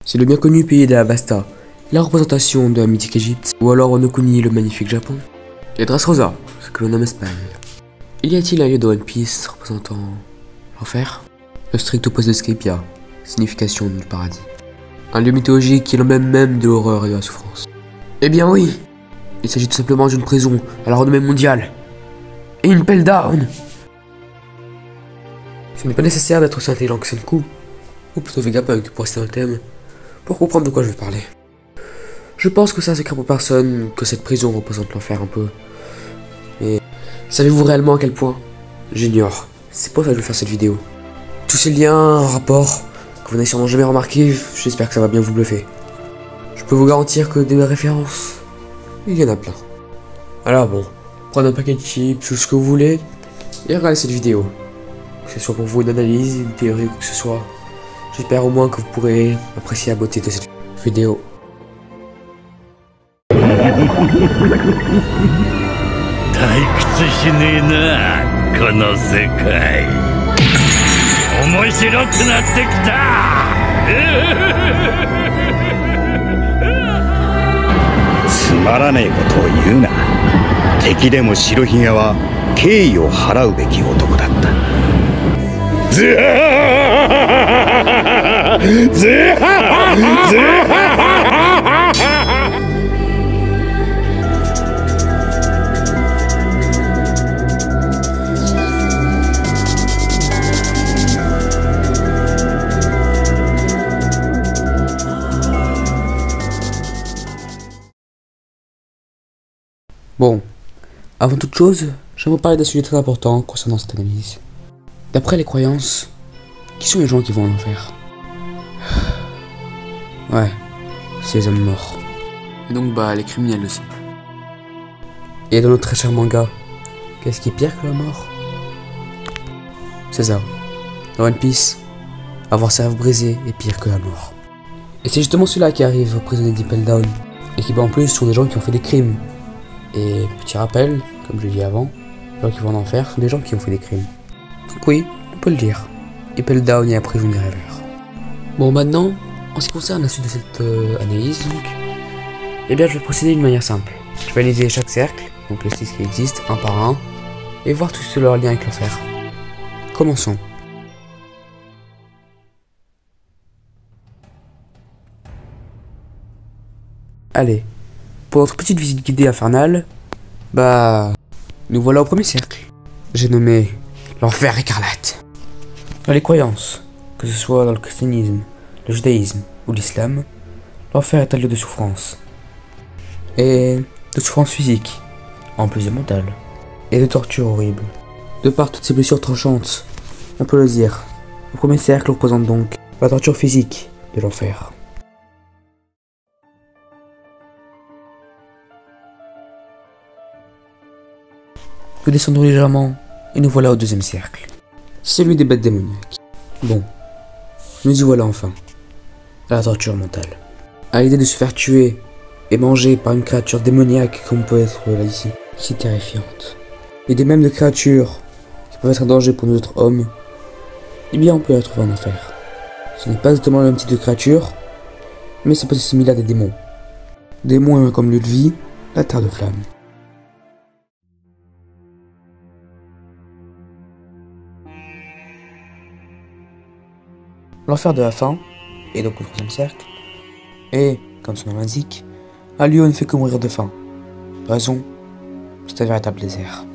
C'est le bien connu pays d'Alabasta, la représentation de la mythique Égypte, ou alors on connaît le magnifique Japon, et Dressrosa, ce que l'on nomme Espagne. Y a-t-il un lieu de One Piece représentant l'enfer? Le strict opposé de Skypiea, signification du paradis. Un lieu mythologique qui est l'emblème même de l'horreur et de la souffrance. Eh bien oui, il s'agit tout simplement d'une prison à la renommée mondiale. Et une pelle down. Ce n'est pas nécessaire d'être aussi intelligent que Senku, ou plutôt Vegapunk pour rester dans le thème, pour comprendre de quoi je vais parler. Je pense que c'est un secret pour personne que cette prison représente l'enfer un peu. Mais savez-vous réellement à quel point? J'ignore. C'est pour ça que je vais faire cette vidéo. Tous ces liens, un rapport, que vous n'avez sûrement jamais remarqué, j'espère que ça va bien vous bluffer. Je peux vous garantir que des références, il y en a plein. Alors bon, prenez un paquet de chips, tout ce que vous voulez, et regardez cette vidéo. Que ce soit pour vous une analyse, une théorie, quoi que ce soit. J'espère au moins que vous pourrez apprécier la beauté de cette vidéo. 退屈しねえなこの世界面白くなってきたつまらねえことを言うな敵でも白ひげは敬意を払うべき男だったズハズハズハ Bon, avant toute chose, j'aimerais parler d'un sujet très important concernant cette analyse. D'après les croyances, qui sont les gens qui vont en enfer? Ouais, c'est les hommes morts. Et donc les criminels aussi. Et dans notre très cher manga, qu'est-ce qui est pire que la mort? C'est ça. Dans One Piece, avoir sa rêve brisée est pire que la mort. Et c'est justement ceux-là qui arrivent prisonniers d'Impel Down, et qui en plus sont des gens qui ont fait des crimes. Et petit rappel, comme je l'ai dit avant, les gens qui vont en enfer sont des gens qui ont fait des crimes. Donc oui, on peut le dire. Impel Down est la prison des rêveurs. Bon maintenant, en ce qui concerne la suite de cette analyse donc, eh bien je vais procéder d'une manière simple. Je vais analyser chaque cercle, donc les 6 qui existent, un par un, et voir tous leurs liens avec l'enfer. Commençons. Allez. Pour notre petite visite guidée infernale, nous voilà au premier cercle. J'ai nommé l'enfer écarlate. Dans les croyances, que ce soit dans le christianisme, le judaïsme ou l'islam, l'enfer est un lieu de souffrance. Et de souffrance physique, en plus de mentale, et de torture horrible. De par toutes ces blessures tranchantes, on peut le dire, le premier cercle représente donc la torture physique de l'enfer. Nous descendons légèrement et nous voilà au deuxième cercle. Celui des bêtes démoniaques. Bon, nous y voilà enfin. À la torture mentale. À l'idée de se faire tuer et manger par une créature démoniaque comme peut être là ici. C'est terrifiante. L'idée même de créatures qui peuvent être un danger pour nous autres hommes, eh bien on peut les retrouver en enfer. Ce n'est pas exactement le même type de créature, mais ça peut être similaire à des démons. Démons comme lieu de vie, la terre de flamme. L'enfer de la faim, et donc le troisième cercle, est, comme son nom l'indique, un lieu où on ne fait que mourir de faim. Raison, c'est un véritable désert.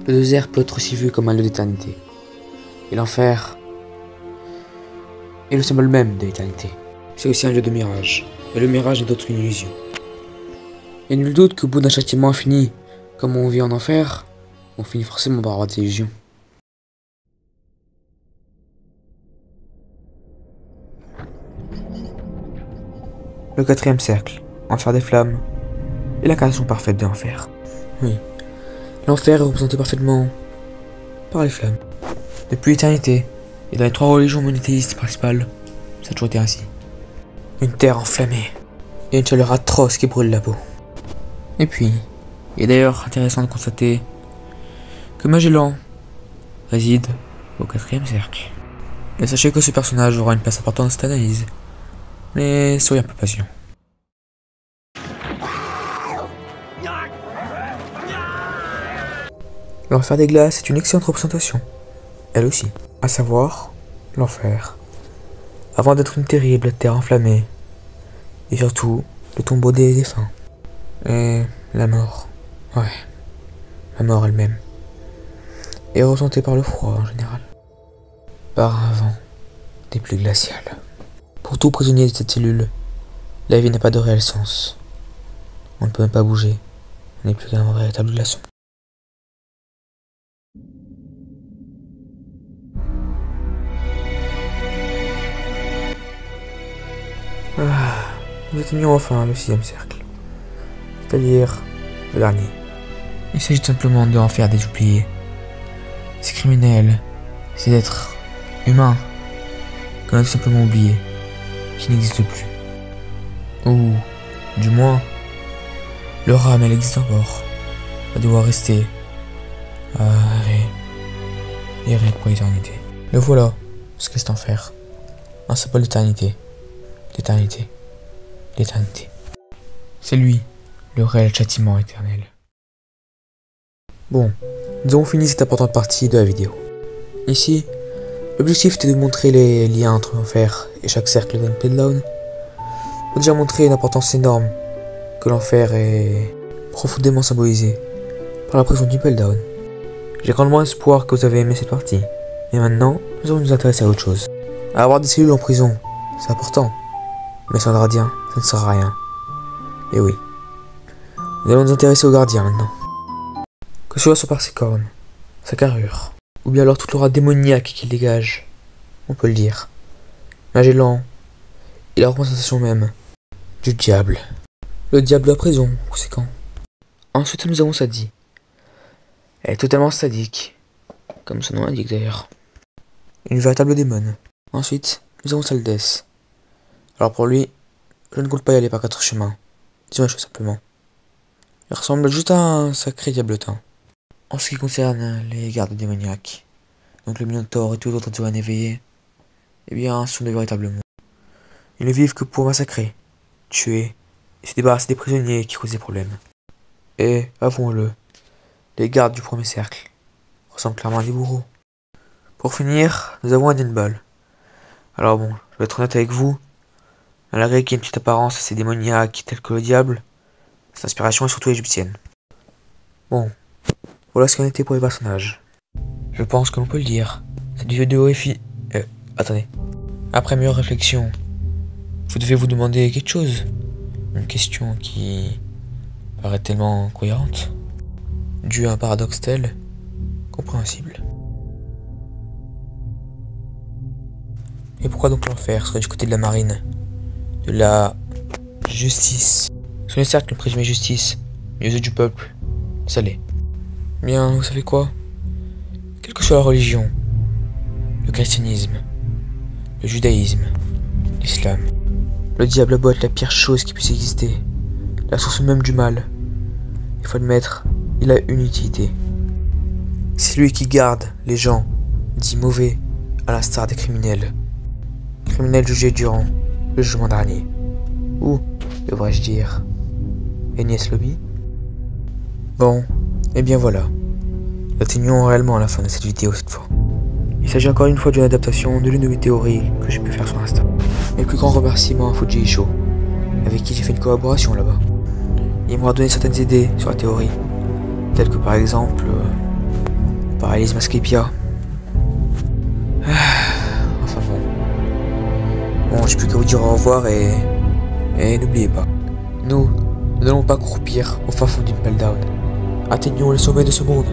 Le désert peut être aussi vu comme un lieu d'éternité. Et l'enfer est le symbole même de l'éternité. C'est aussi un lieu de mirage, et le mirage n'est d'autre qu'une illusion. Et nul doute qu'au bout d'un châtiment infini, comme on vit en enfer, on finit forcément par avoir des illusions. Le quatrième cercle, enfer des flammes, est l'incarnation parfaite de l'enfer. Oui, l'enfer est représenté parfaitement par les flammes. Depuis l'éternité, et dans les 3 religions monothéistes principales, ça a toujours été ainsi. Une terre enflammée, et une chaleur atroce qui brûle la peau. Et puis, il est d'ailleurs intéressant de constater que Magellan réside au 4e cercle. Et sachez que ce personnage aura une place importante dans cette analyse, Mais soyez un peu patient. L'enfer des glaces est une excellente représentation, elle aussi, à savoir l'enfer, avant d'être une terrible terre enflammée, et surtout le tombeau des défunts, et la mort, ouais, la mort elle-même, est ressentée par le froid en général, par un vent des plus glaciales. Pour tout prisonnier de cette cellule, la vie n'a pas de réel sens, on ne peut même pas bouger, on n'est plus qu'un véritable glaçon. Nous atteignons enfin le 6e cercle, c'est-à-dire le dernier. Il s'agit simplement de en faire des oubliés. Ces criminels, ces êtres humains qu'on a tout simplement oubliés, qui n'existent plus. Ou, du moins, leur âme elle existe encore, va devoir rester à errer pour l'éternité. Le voilà, ce qu'est cet enfer. Un symbole d'éternité. L'éternité. L'éternité. C'est lui, le réel châtiment éternel. Bon, nous avons fini cette importante partie de la vidéo. Ici, l'objectif était de montrer les liens entre l'enfer et chaque cercle de Unpelled. On a déjà montré une importance énorme que l'enfer est profondément symbolisé par la prison d'Impel Down. J'ai grandement espoir que vous avez aimé cette partie. Et maintenant, nous allons nous intéresser à autre chose. Avoir des cellules en prison, c'est important. Mais sans gardien, ça ne sert à rien. Et oui. Nous allons nous intéresser au gardien maintenant. Que ce soit par ses cornes, sa carrure, ou bien alors toute l'aura démoniaque qu'il dégage, on peut le dire. Magellan est la représentation même du diable. Le diable de la prison, conséquent. Ensuite nous avons Sadie. Elle est totalement sadique, comme son nom l'indique d'ailleurs. Une véritable démone. Ensuite, nous avons Saldès. Alors pour lui, je ne compte pas y aller par 4 chemins. Disons les choses simplement. Il ressemble juste à un sacré diabletin. En ce qui concerne les gardes démoniaques, donc le Minotaure et tous les autres Zoan éveillés, eh bien, ce sont des véritables monstres. Ils ne vivent que pour massacrer, tuer et se débarrasser des prisonniers qui causent des problèmes. Et, avouons-le, les gardes du premier cercle ressemblent clairement à des bourreaux. Pour finir, nous avons Adenball. Alors bon, je vais être honnête avec vous, malgré qu'il y ait une petite apparence assez démoniaque telle que le diable, cette inspiration est surtout égyptienne. Bon, voilà ce qu'en était pour les personnages. Je pense que l'on peut le dire, cette vidéo est attendez. Après meilleure réflexion, vous devez vous demander quelque chose. Une question qui paraît tellement cohérente, due à un paradoxe tel, compréhensible. Et pourquoi donc l'enfer serait du côté de la marine, de la justice? Ce n'est certes qu'une présumée justice, mais aux yeux du peuple, ça l'est. Bien, vous savez quoi? Quelle que soit la religion, le christianisme, le judaïsme, l'islam, le diable a beau être la pire chose qui puisse exister, la source même du mal, il faut admettre, il a une utilité. C'est lui qui garde les gens, dits mauvais, à l'instar des criminels. Criminels jugés durant le jugement dernier. Ou, devrais-je dire, Enies Lobby. Bon, et bien voilà. Nous atteignons réellement à la fin de cette vidéo cette fois. Il s'agit encore une fois d'une adaptation de l'une de mes théories que j'ai pu faire sur Insta. Mes plus grands remerciements à Fuji Isho, avec qui j'ai fait une collaboration là-bas. Il m'aura donné certaines idées sur la théorie, telles que par exemple le paralysme Asclepia. Enfin bon, j'ai plus qu'à vous dire au revoir et n'oubliez pas, nous n'allons pas croupir au fin fond d'Impel Down. Atteignons les sommets de ce monde.